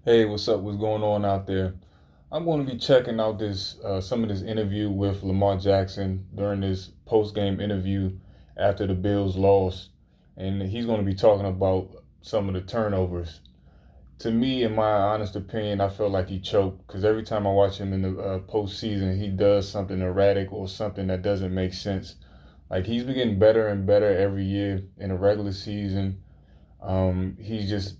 Hey, what's up? What's going on out there? I'm going to be checking out this some of this interview with Lamar Jackson during this post-game interview after the Bills lost, and he's going to be talking about some of the turnovers. To me, in my honest opinion, I felt like he choked because every time I watch him in the postseason, he does something erratic or something that doesn't make sense. Like he's been getting better and better every year in the regular season. He's just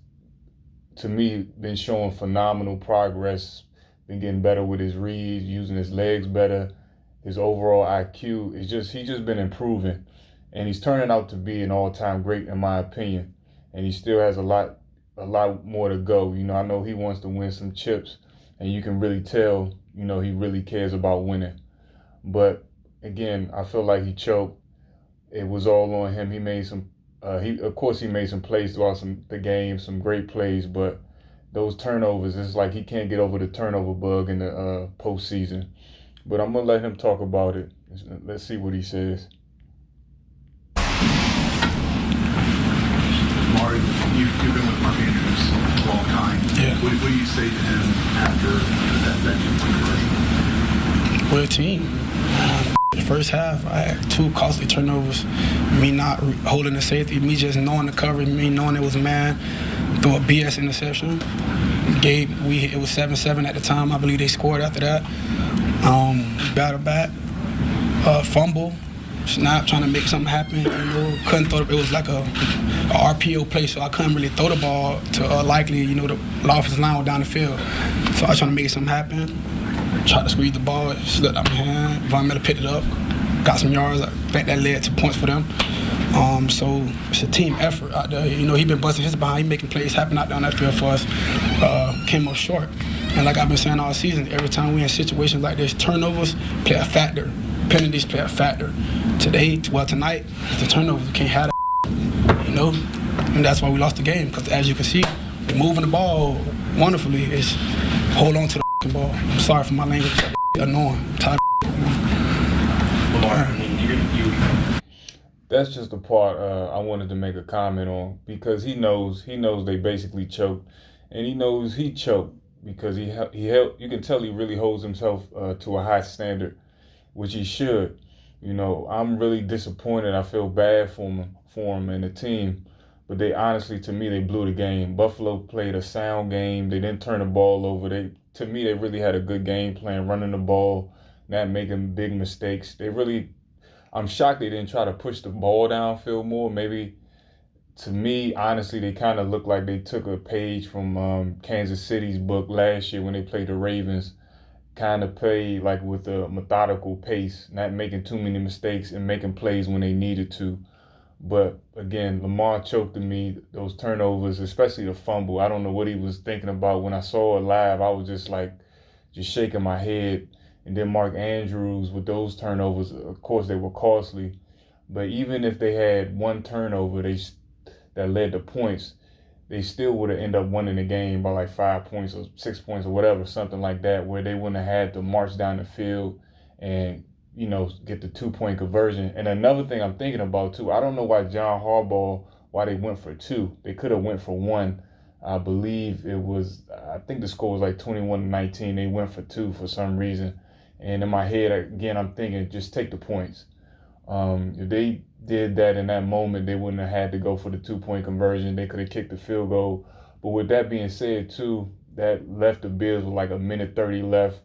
to me, been showing phenomenal progress, been getting better with his reads, using his legs better. His overall IQ is just he's just been improving, and he's turning out to be an all-time great in my opinion. And he still has a lot more to go. I know he wants to win some chips, and you can really tell, he really cares about winning. But again, I feel like he choked. It was all on him. He made some. He of course he made some plays throughout the game, some great plays, but those turnovers, it's like he can't get over the turnover bug in the postseason. But I'm gonna let him talk about it. Let's see what he says. Lamar, you've been with Mark Andrews a long time. Yeah. What do you say to him after that two-point conversion? We're a team. The first half, I had two costly turnovers. Me not holding the safety, me just knowing the coverage, me knowing it was man, through a BS interception. It was 7-7 at the time. I believe they scored after that. Battle back, fumble, snap, trying to make something happen. Couldn't throw. It was like a RPO play, so I couldn't really throw the ball to likely. The offensive line was down the field, so I was trying to make something happen. Tried to squeeze the ball, slipped out my hand. Von Miller picked it up, got some yards. I think that led to points for them. So it's a team effort out there. He been busting his behind, he making plays happen out there on that field for us. Came up short. And like I've been saying all season, every time we in situations like this, turnovers play a factor. Penalties play a factor. Tonight, it's the turnovers. You can't have that, And that's why we lost the game. Because as you can see, we're moving the ball wonderfully. It's hold on to the ball. I'm sorry for my language. Annoying. I'm tired Lamar, That's just the part I wanted to make a comment on because he knows they basically choked, and he knows he choked because he held. You can tell he really holds himself to a high standard, which he should. I'm really disappointed. I feel bad for him and the team, but they honestly, to me, they blew the game. Buffalo played a sound game. They didn't turn the ball over. To me, they really had a good game plan, running the ball, not making big mistakes. I'm shocked they didn't try to push the ball downfield more. Maybe, to me, honestly, they kind of look like they took a page from Kansas City's book last year when they played the Ravens. Kind of play like with a methodical pace, not making too many mistakes and making plays when they needed to. But again, Lamar choked to me. Those turnovers, especially the fumble. I don't know what he was thinking about. When I saw it live, I was just shaking my head. And then Mark Andrews with those turnovers, of course, they were costly. But even if they had one turnover, that led to points, they still would have ended up winning the game by like 5 points or 6 points or whatever, something like that, where they wouldn't have had to march down the field and get the 2-point conversion. And another thing I'm thinking about too, I don't know why they went for two. They could have went for one. I think the score was like 21-19. They went for two for some reason. And in my head, again, I'm thinking, just take the points. If they did that in that moment, they wouldn't have had to go for the 2-point conversion. They could have kicked the field goal. But with that being said, too, that left the Bills with like a minute 30 left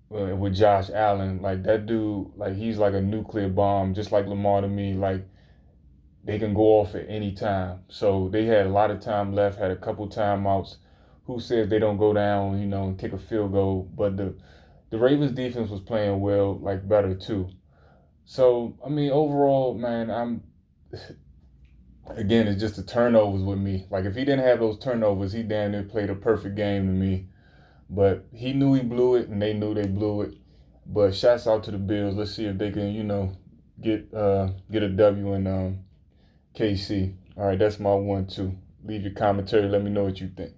with Josh Allen. Like that dude, like he's like a nuclear bomb, just like Lamar to me. Like they can go off at any time. So they had a lot of time left, had a couple timeouts. Who says they don't go down, and kick a field goal? But the Ravens defense was playing well, like better too. So, I mean, overall, man, again, it's just the turnovers with me. Like, if he didn't have those turnovers, he damn near played a perfect game to me. But he knew he blew it, and they knew they blew it. But shouts out to the Bills. Let's see if they can, get a W in KC. All right, that's my 1-2. Leave your commentary. Let me know what you think.